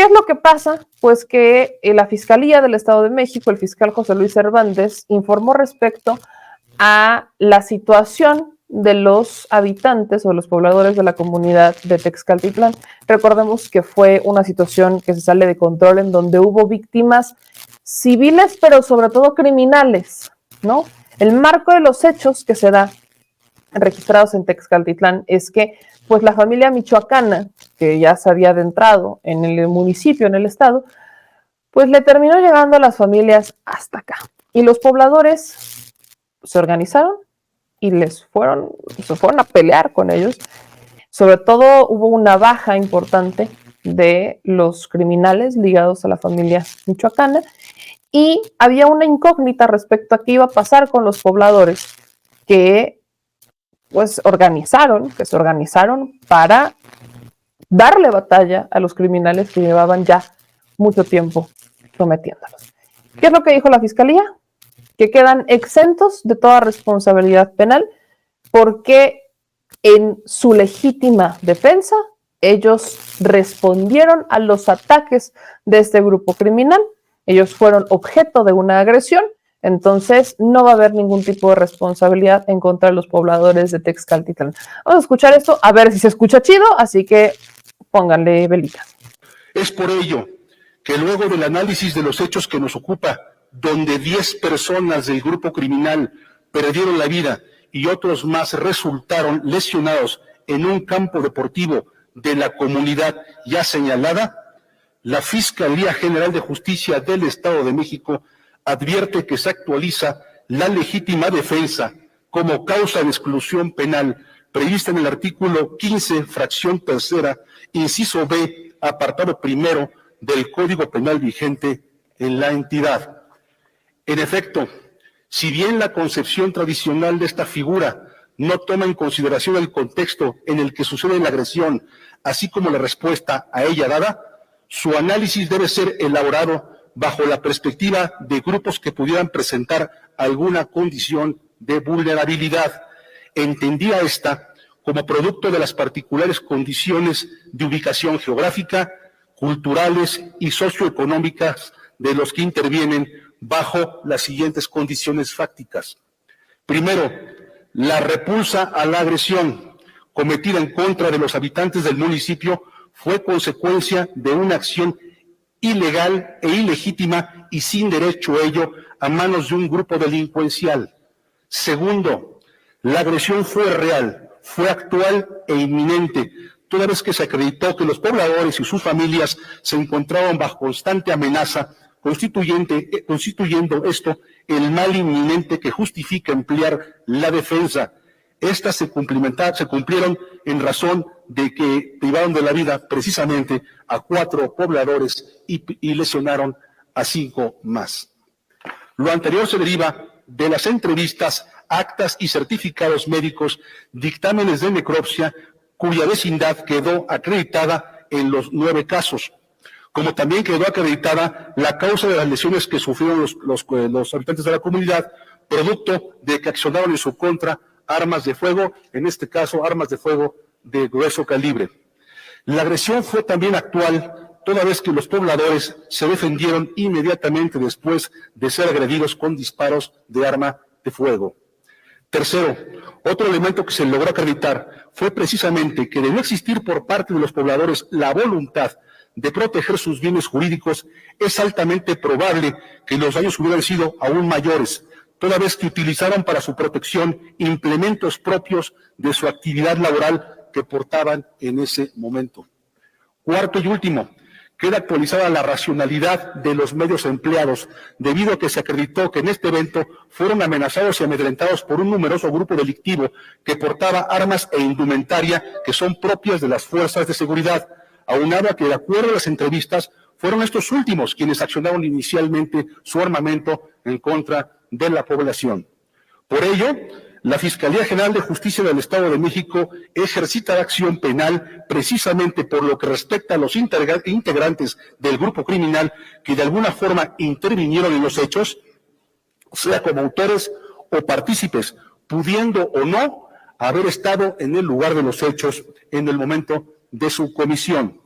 ¿Qué es lo que pasa? Pues que la Fiscalía del Estado de México, el fiscal José Luis Cervantes, informó respecto a la situación de los habitantes o los pobladores de la comunidad de Texcaltitlán. Recordemos que fue una situación que se sale de control en donde hubo víctimas civiles, pero sobre todo criminales, ¿no? El marco de los hechos que se da registrados en Texcaltitlán es que pues la familia michoacana, que ya se había adentrado en el municipio, en el estado, pues le terminó llegando a las familias hasta acá. Y los pobladores se organizaron y se fueron a pelear con ellos. Sobre todo hubo una baja importante de los criminales ligados a la familia michoacana y había una incógnita respecto a qué iba a pasar con los pobladores que se organizaron para darle batalla a los criminales que llevaban ya mucho tiempo sometiéndolos. ¿Qué es lo que dijo la Fiscalía? Que quedan exentos de toda responsabilidad penal porque en su legítima defensa ellos respondieron a los ataques de este grupo criminal, ellos fueron objeto de una agresión, entonces no va a haber ningún tipo de responsabilidad en contra de los pobladores de Texcaltitlán. Vamos a escuchar esto, a ver si se escucha chido, así que pónganle velita. Es por ello que luego del análisis de los hechos que nos ocupa, donde 10 personas del grupo criminal perdieron la vida y otros más resultaron lesionados en un campo deportivo de la comunidad ya señalada, la Fiscalía General de Justicia del Estado de México advierte que se actualiza la legítima defensa como causa de exclusión penal prevista en el artículo 15, fracción tercera, inciso B, apartado primero del Código Penal vigente en la entidad. En efecto, si bien la concepción tradicional de esta figura no toma en consideración el contexto en el que sucede la agresión, así como la respuesta a ella dada, su análisis debe ser elaborado bajo la perspectiva de grupos que pudieran presentar alguna condición de vulnerabilidad, entendida esta como producto de las particulares condiciones de ubicación geográfica, culturales y socioeconómicas de los que intervienen bajo las siguientes condiciones fácticas. Primero, la repulsa a la agresión cometida en contra de los habitantes del municipio fue consecuencia de una acción ilegal e ilegítima y sin derecho a ello a manos de un grupo delincuencial. Segundo, la agresión fue real, fue actual e inminente, toda vez que se acreditó que los pobladores y sus familias se encontraban bajo constante amenaza, constituyendo esto el mal inminente que justifica emplear la defensa. Estas se cumplieron en razón de que privaron de la vida precisamente a 4 pobladores y lesionaron a 5 más. Lo anterior se deriva de las entrevistas, actas y certificados médicos, dictámenes de necropsia, cuya vecindad quedó acreditada en los 9 casos, como también quedó acreditada la causa de las lesiones que sufrieron los habitantes de la comunidad, producto de que accionaron en su contra armas de fuego, en este caso armas de fuego de grueso calibre. La agresión fue también actual, toda vez que los pobladores se defendieron inmediatamente después de ser agredidos con disparos de arma de fuego. Tercero, otro elemento que se logró acreditar fue precisamente que de no existir por parte de los pobladores la voluntad de proteger sus bienes jurídicos, es altamente probable que los daños hubieran sido aún mayores, toda vez que utilizaron para su protección implementos propios de su actividad laboral que portaban en ese momento. Cuarto y último, queda actualizada la racionalidad de los medios empleados, debido a que se acreditó que en este evento fueron amenazados y amedrentados por un numeroso grupo delictivo que portaba armas e indumentaria que son propias de las fuerzas de seguridad, aunado a que, de acuerdo a las entrevistas, fueron estos últimos quienes accionaron inicialmente su armamento en contra de la población. Por ello, la Fiscalía General de Justicia del Estado de México ejercita la acción penal precisamente por lo que respecta a los integrantes del grupo criminal que de alguna forma intervinieron en los hechos, sea como autores o partícipes, pudiendo o no haber estado en el lugar de los hechos en el momento de su comisión.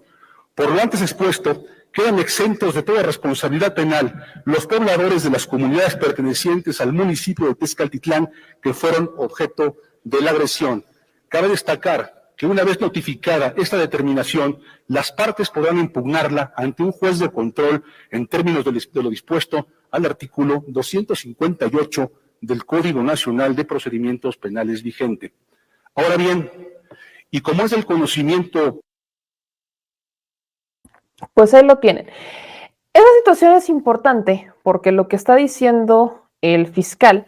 Por lo antes expuesto, quedan exentos de toda responsabilidad penal los pobladores de las comunidades pertenecientes al municipio de Tezcaltitlán que fueron objeto de la agresión. Cabe destacar que una vez notificada esta determinación, las partes podrán impugnarla ante un juez de control en términos de lo dispuesto al artículo 258 del Código Nacional de Procedimientos Penales vigente. Ahora bien, y como es del conocimiento... Pues ahí lo tienen. Esa situación es importante porque lo que está diciendo el fiscal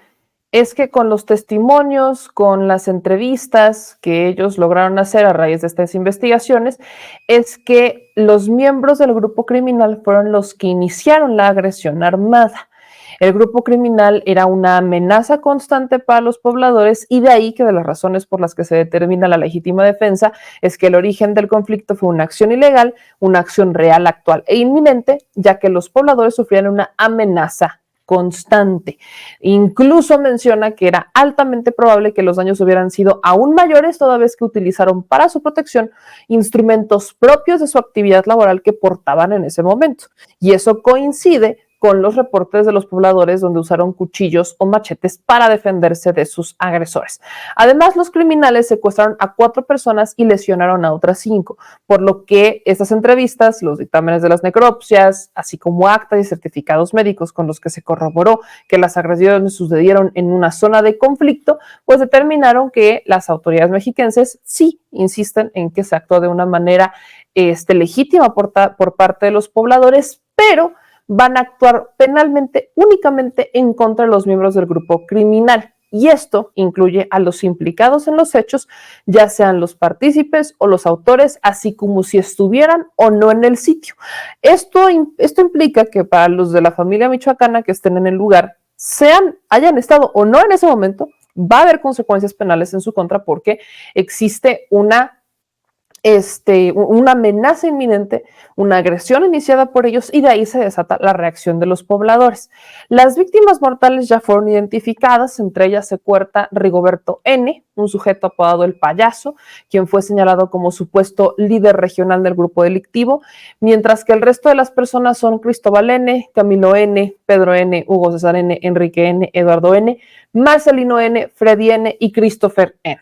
es que con los testimonios, con las entrevistas que ellos lograron hacer a raíz de estas investigaciones, es que los miembros del grupo criminal fueron los que iniciaron la agresión armada. El grupo criminal era una amenaza constante para los pobladores y de ahí que de las razones por las que se determina la legítima defensa es que el origen del conflicto fue una acción ilegal, una acción real, actual e inminente, ya que los pobladores sufrían una amenaza constante. Incluso menciona que era altamente probable que los daños hubieran sido aún mayores toda vez que utilizaron para su protección instrumentos propios de su actividad laboral que portaban en ese momento. Y eso coincide con los reportes de los pobladores donde usaron cuchillos o machetes para defenderse de sus agresores. Además, los criminales secuestraron a 4 personas y lesionaron a otras 5, por lo que estas entrevistas, los dictámenes de las necropsias, así como actas y certificados médicos con los que se corroboró que las agresiones sucedieron en una zona de conflicto, pues determinaron que las autoridades mexiquenses sí insisten en que se actuó de una manera legítima por parte de los pobladores, pero van a actuar penalmente únicamente en contra de los miembros del grupo criminal. Y esto incluye a los implicados en los hechos, ya sean los partícipes o los autores, así como si estuvieran o no en el sitio. Esto implica que para los de la familia michoacana que estén en el lugar, hayan estado o no en ese momento, va a haber consecuencias penales en su contra porque existe una amenaza inminente, una agresión iniciada por ellos y de ahí se desata la reacción de los pobladores. Las víctimas mortales ya fueron identificadas, entre ellas se cuenta Rigoberto N., un sujeto apodado El Payaso, quien fue señalado como supuesto líder regional del grupo delictivo, mientras que el resto de las personas son Cristóbal N., Camilo N., Pedro N., Hugo César N., Enrique N., Eduardo N., Marcelino N., Freddy N. y Christopher N.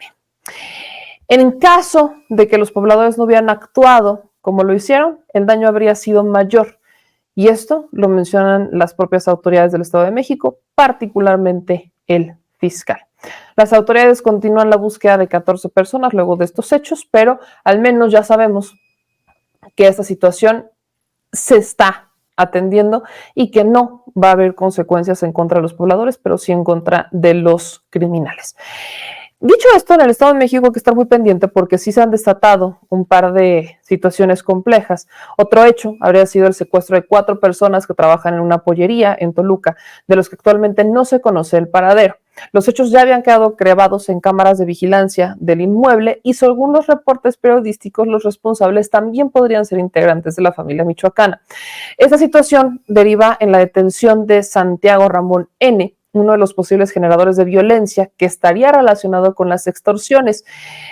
En caso de que los pobladores no hubieran actuado como lo hicieron, el daño habría sido mayor. Y esto lo mencionan las propias autoridades del Estado de México, particularmente el fiscal. Las autoridades continúan la búsqueda de 14 personas luego de estos hechos, pero al menos ya sabemos que esta situación se está atendiendo y que no va a haber consecuencias en contra de los pobladores, pero sí en contra de los criminales. Dicho esto, en el Estado de México hay que estar muy pendiente porque sí se han desatado un par de situaciones complejas. Otro hecho habría sido el secuestro de 4 personas que trabajan en una pollería en Toluca, de los que actualmente no se conoce el paradero. Los hechos ya habían quedado grabados en cámaras de vigilancia del inmueble y según los reportes periodísticos, los responsables también podrían ser integrantes de la familia michoacana. Esta situación deriva en la detención de Santiago Ramón N., uno de los posibles generadores de violencia que estaría relacionado con las extorsiones.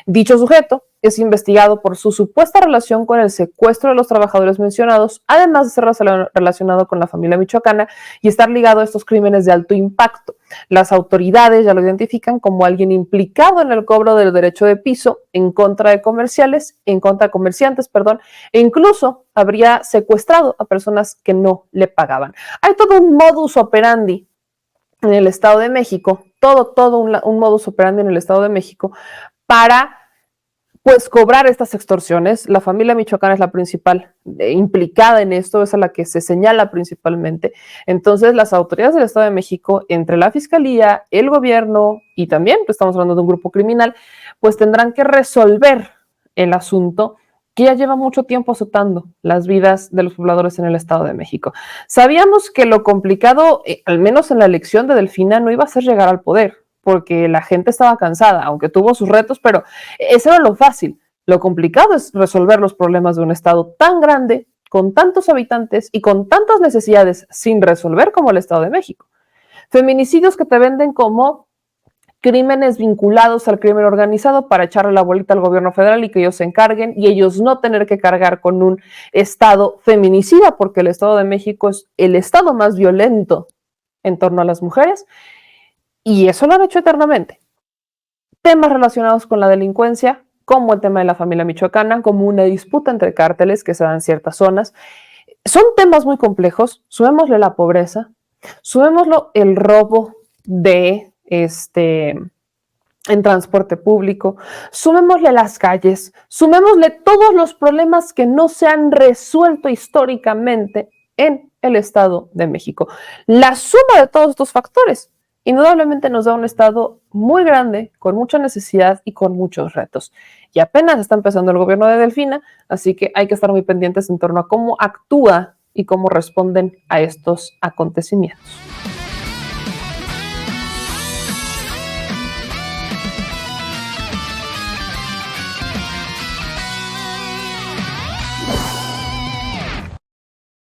Dicho sujeto es investigado por su supuesta relación con el secuestro de los trabajadores mencionados, además de ser relacionado con la familia michoacana y estar ligado a estos crímenes de alto impacto. Las autoridades ya lo identifican como alguien implicado en el cobro del derecho de piso en contra de comerciantes, e incluso habría secuestrado a personas que no le pagaban. Hay todo un modus operandi en el Estado de México, todo un modus operandi en el Estado de México para pues cobrar estas extorsiones. La familia michoacana es la principal implicada en esto, es a la que se señala principalmente. Entonces, las autoridades del Estado de México, entre la Fiscalía, el gobierno y también, pues estamos hablando de un grupo criminal, pues tendrán que resolver el asunto que ya lleva mucho tiempo azotando las vidas de los pobladores en el Estado de México. Sabíamos que lo complicado, al menos en la elección de Delfina, no iba a ser llegar al poder, porque la gente estaba cansada, aunque tuvo sus retos, pero eso era lo fácil. Lo complicado es resolver los problemas de un Estado tan grande, con tantos habitantes y con tantas necesidades sin resolver como el Estado de México. Feminicidios que te venden como crímenes vinculados al crimen organizado para echarle la bolita al gobierno federal y que ellos se encarguen y ellos no tener que cargar con un estado feminicida, porque el Estado de México es el estado más violento en torno a las mujeres, y eso lo han hecho eternamente. Temas relacionados con la delincuencia, como el tema de la familia michoacana, como una disputa entre cárteles que se dan en ciertas zonas, son temas muy complejos. Sumémosle la pobreza, sumémoslo el robo de en transporte público, sumémosle las calles, sumémosle todos los problemas que no se han resuelto históricamente en el Estado de México. La suma de todos estos factores indudablemente nos da un Estado muy grande, con mucha necesidad y con muchos retos. Y apenas está empezando el gobierno de Delfina, así que hay que estar muy pendientes en torno a cómo actúa y cómo responden a estos acontecimientos.